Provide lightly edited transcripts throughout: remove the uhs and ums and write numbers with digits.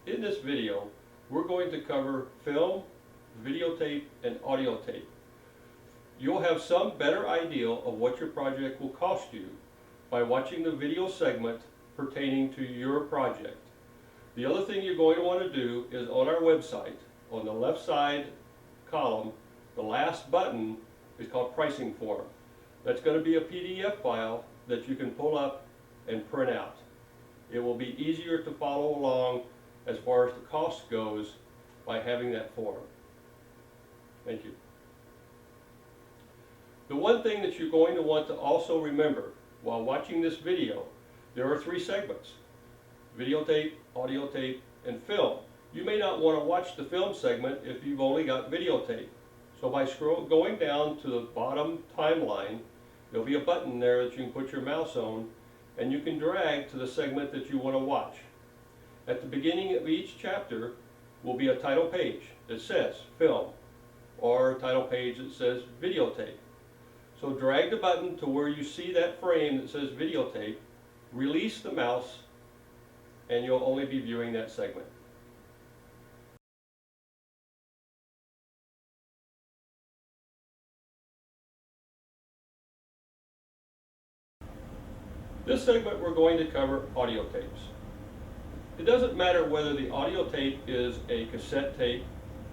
In this video, we're going to cover film, videotape, and audio tape. You'll have some better idea of what your project will cost you by watching the video segment pertaining to your project. The other thing you're going to want to do is on our website, on the left side column, the last button is called Pricing Form. That's going to be a PDF file that you can pull up and print out. It will be easier to follow along as far as the cost goes by having that form. Thank you. The one thing that you're going to want to also remember while watching this video, there are 3 segments: videotape, audio tape, and film. You may not want to watch the film segment if you've only got videotape. So by going down to the bottom timeline, there'll be a button there that you can put your mouse on, and you can drag to the segment that you want to watch. At the beginning of each chapter will be a title page that says film, or a title page that says videotape. So drag the button to where you see that frame that says videotape, release the mouse, and you'll only be viewing that segment. This segment we're going to cover audio tapes. It doesn't matter whether the audio tape is a cassette tape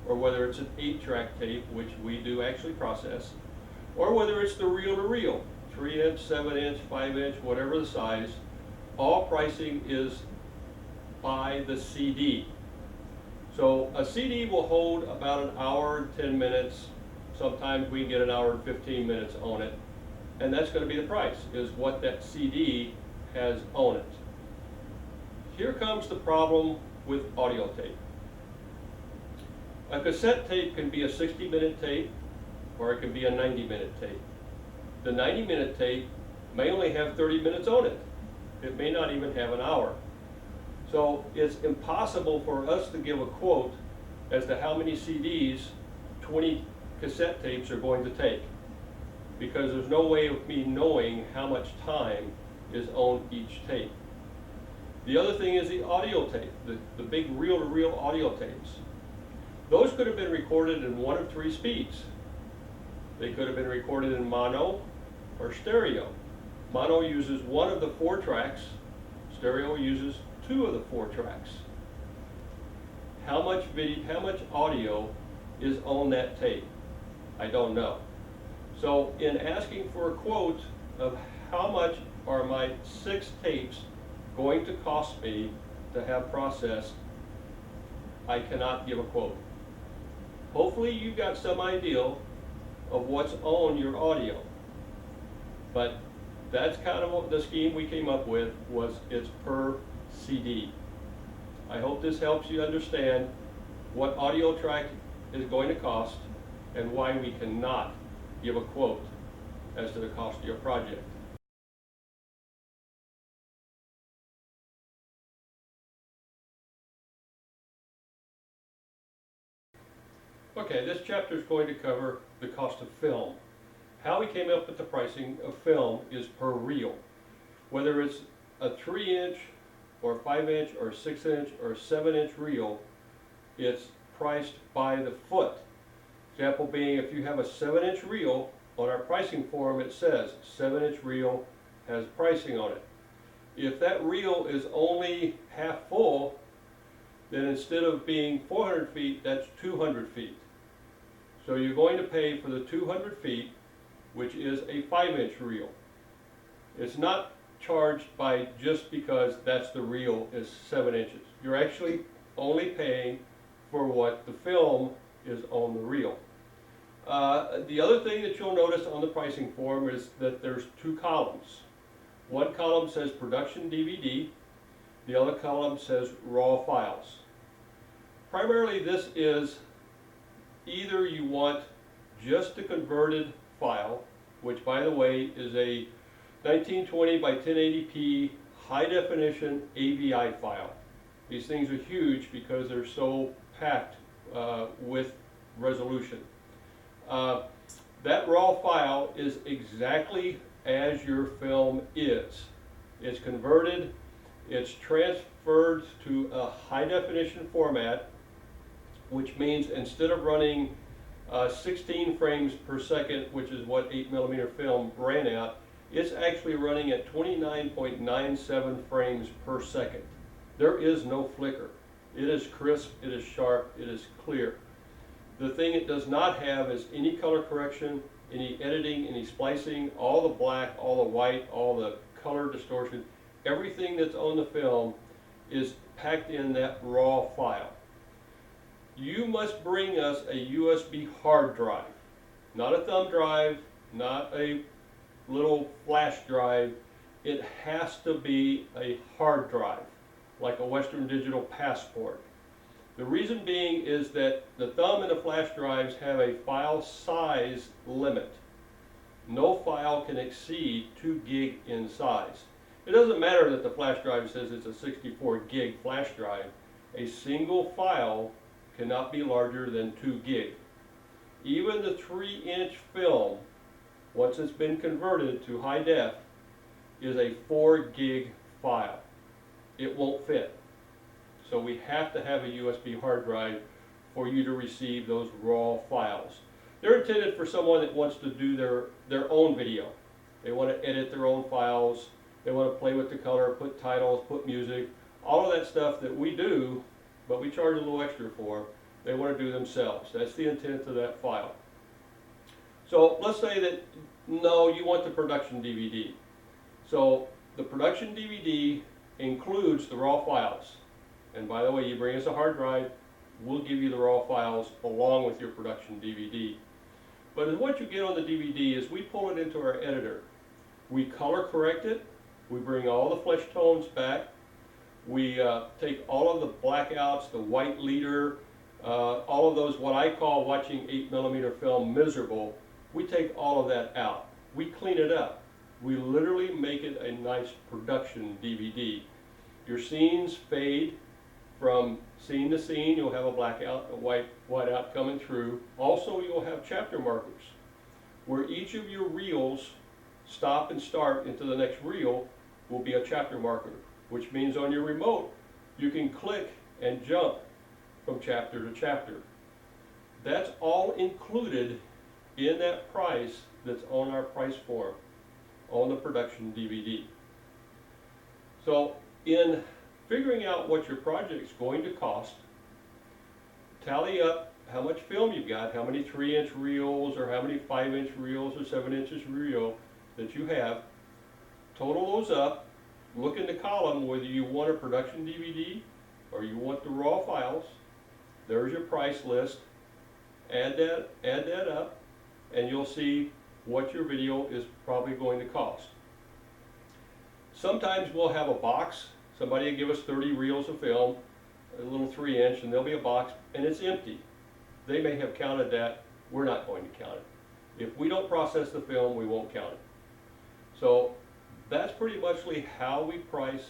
or whether it's an 8-track tape, which we do actually process, or whether it's the reel-to-reel, 3-inch, 7-inch, 5-inch, whatever the size. All pricing is by the CD. So a CD will hold about an hour and 10 minutes. Sometimes we can get an hour and 15 minutes on it. And that's going to be the price, is what that CD has on it. Here comes the problem with audio tape. A cassette tape can be a 60-minute tape, or it can be a 90-minute tape. The 90-minute tape may only have 30 minutes on it. It may not even have an hour. So it's impossible for us to give a quote as to how many CDs 20 cassette tapes are going to take, because there's no way of me knowing how much time is on each tape. The other thing is the audio tape, the big reel-to-reel audio tapes. Those could have been recorded in 1 of 3 speeds. They could have been recorded in mono or stereo. Mono uses 1 of the 4 tracks, stereo uses 2 of the 4 tracks. How much audio is on that tape? I don't know. So in asking for a quote of how much are my 6 tapes going to cost me to have processed, I cannot give a quote. Hopefully you've got some idea of what's on your audio. But that's kind of what the scheme we came up with, was it's per CD. I hope this helps you understand what audio track is going to cost and why we cannot give a quote as to the cost of your project. Okay, this chapter is going to cover the cost of film. How we came up with the pricing of film is per reel. Whether it's a 3-inch or 5-inch or 6-inch or 7-inch reel, it's priced by the foot. Example being, if you have a 7-inch reel, on our pricing form it says 7-inch reel has pricing on it. If that reel is only half full, then instead of being 400 feet, that's 200 feet. So you're going to pay for the 200 feet, which is a 5-inch reel. It's not charged by just because that's the reel is 7 inches. You're actually only paying for what the film is on the reel. The other thing that you'll notice on the pricing form is that there's 2 columns. One column says production DVD, the other column says raw files. Primarily this is either you want just the converted file, which by the way is a 1920 by 1080p high definition AVI file. These things are huge because they're so packed with resolution. That raw file is exactly as your film is. It's converted, it's transferred to a high high definition format, which means instead of running 16 frames per second, which is what 8mm film ran at, it's actually running at 29.97 frames per second. There is no flicker. It is crisp, it is sharp, it is clear. The thing it does not have is any color correction, any editing, any splicing, all the black, all the white, all the color distortion. Everything that's on the film is packed in that raw file. You must bring us a USB hard drive, not a thumb drive, not a little flash drive. It has to be a hard drive, like a Western Digital Passport. The reason being is that the thumb and the flash drives have a file size limit. No file can exceed 2 gig in size. It doesn't matter that the flash drive says it's a 64 gig flash drive. A single file cannot be larger than 2 gig. Even the 3-inch film, once it's been converted to high def, is a 4 gig file. It won't fit. So we have to have a USB hard drive for you to receive those raw files. They're intended for someone that wants to do their own video. They want to edit their own files. They want to play with the color, put titles, put music, all of that stuff that we do, but we charge a little extra for. They want to do themselves. That's the intent of that file. So let's say that, no, you want the production DVD. So the production DVD includes the raw files. And by the way, you bring us a hard drive, we'll give you the raw files along with your production DVD. But what you get on the DVD is we pull it into our editor. We color correct it. We bring all the flesh tones back. We take all of the blackouts, the white leader, all of those, what I call watching 8mm film miserable. We take all of that out. We clean it up. We literally make it a nice production DVD. Your scenes fade from scene to scene. You'll have a blackout, a white out coming through. Also, you'll have chapter markers where each of your reels stop and start into the next reel will be a chapter marker, which means on your remote you can click and jump from chapter to chapter. That's all included in that price that's on our price form on the production DVD. So in figuring out what your project's going to cost, tally up how much film you've got, how many 3-inch reels or how many 5-inch reels or 7 inches reel that you have. Total those up, look in the column whether you want a production DVD or you want the raw files. There's your price list. Add that up, and you'll see what your video is probably going to cost. Sometimes we'll have a box. Somebody will give us 30 reels of film, a little 3-inch, and there'll be a box, and it's empty. They may have counted that. We're not going to count it. If we don't process the film, we won't count it. So that's pretty much how we price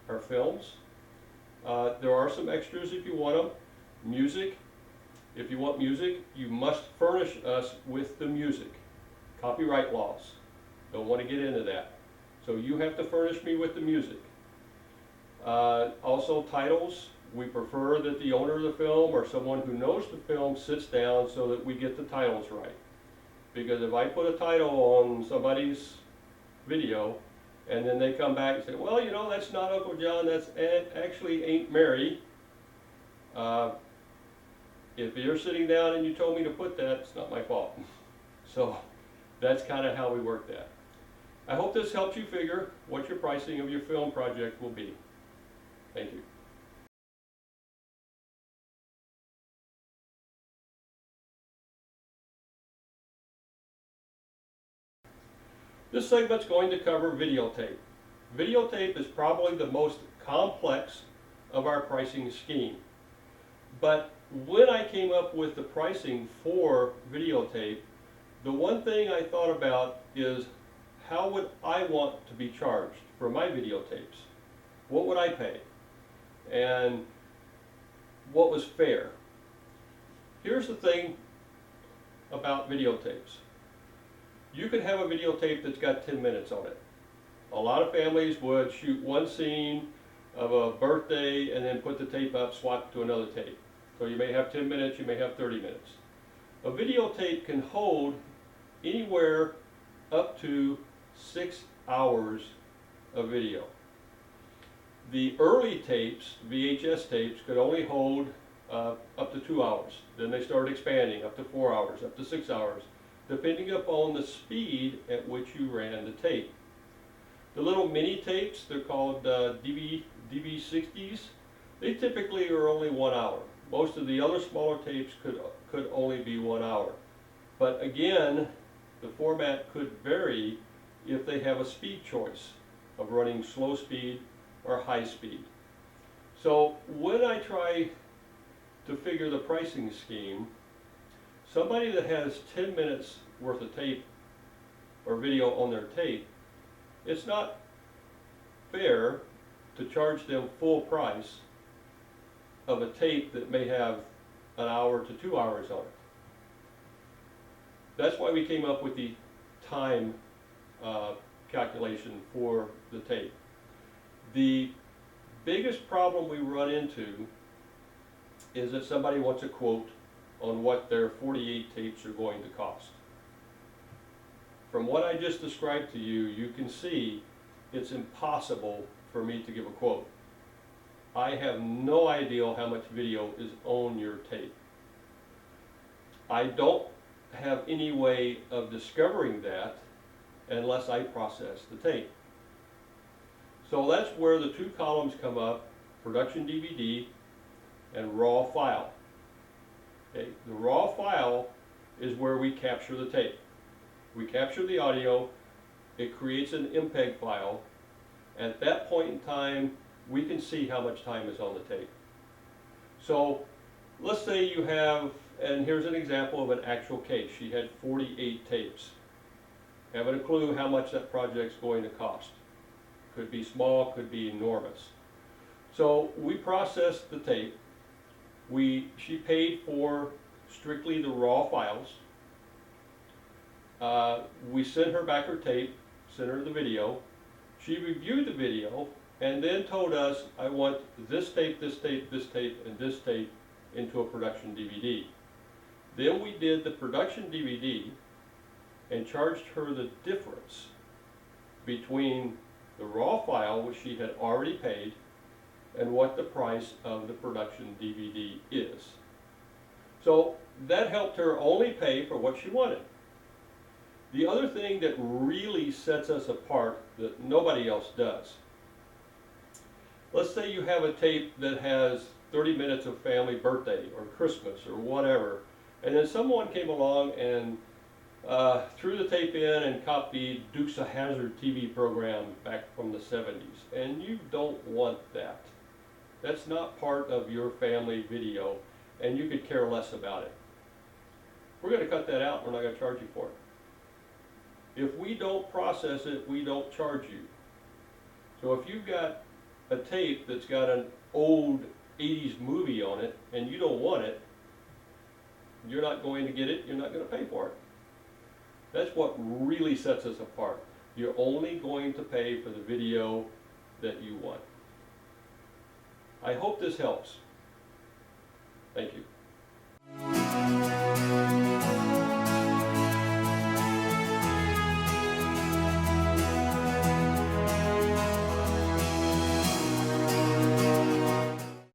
our films. There are some extras if you want them. Music. If you want music, you must furnish us with the music. Copyright laws. Don't want to get into that. So you have to furnish me with the music. Also titles. We prefer that the owner of the film or someone who knows the film sits down so that we get the titles right. Because if I put a title on somebody's video and then they come back and say, well, you know, that's not Uncle John, that's actually Aunt Mary. If you're sitting down and you told me to put that, it's not my fault. So that's kind of how we work that. I hope this helps you figure what your pricing of your film project will be. Thank you. This segment's going to cover videotape. Videotape is probably the most complex of our pricing scheme. But when I came up with the pricing for videotape, the one thing I thought about is how would I want to be charged for my videotapes? What would I pay? And what was fair? Here's the thing about videotapes. You can have a videotape that's got 10 minutes on it. A lot of families would shoot one scene of a birthday and then put the tape up, swap to another tape. So you may have 10 minutes, you may have 30 minutes. A videotape can hold anywhere up to 6 hours of video. The early tapes, VHS tapes, could only hold up to 2 hours. Then they started expanding up to 4 hours, up to 6 hours, depending upon the speed at which you ran the tape. The little mini tapes, they're called DV60s, they typically are only 1 hour. Most of the other smaller tapes could only be 1 hour. But again, the format could vary if they have a speed choice of running slow speed or high speed. So when I try to figure the pricing scheme, somebody that has 10 minutes worth of tape or video on their tape, it's not fair to charge them full price of a tape that may have an hour to 2 hours on it. That's why we came up with the time calculation for the tape. The biggest problem we run into is that somebody wants a quote on what their 48 tapes are going to cost. From what I just described to you, you can see it's impossible for me to give a quote. I have no idea how much video is on your tape. I don't have any way of discovering that unless I process the tape. So that's where the two columns come up, production DVD and raw file. Okay, the raw file is where we capture the tape. We capture the audio, it creates an MPEG file. At that point in time, we can see how much time is on the tape. So let's say you have, and here's an example of an actual case. She had 48 tapes. Having a clue how much that project's going to cost. Could be small, could be enormous. So we processed the tape. She paid for strictly the raw files. We sent her back her tape, sent her the video. She reviewed the video and then told us, I want this tape, this tape, this tape, and this tape into a production DVD. Then we did the production DVD and charged her the difference between the raw file, which she had already paid, and what the price of the production DVD is. So that helped her only pay for what she wanted. The other thing that really sets us apart that nobody else does, let's say you have a tape that has 30 minutes of family birthday or Christmas or whatever, and then someone came along and threw the tape in and copied Dukes of Hazzard TV program back from the 70s, and you don't want that. That's not part of your family video, and you could care less about it. We're going to cut that out. We're not going to charge you for it. If we don't process it, we don't charge you. So if you've got a tape that's got an old 80s movie on it and you don't want it, you're not going to get it, you're not going to pay for it. That's what really sets us apart. You're only going to pay for the video that you want. I hope this helps. Thank you.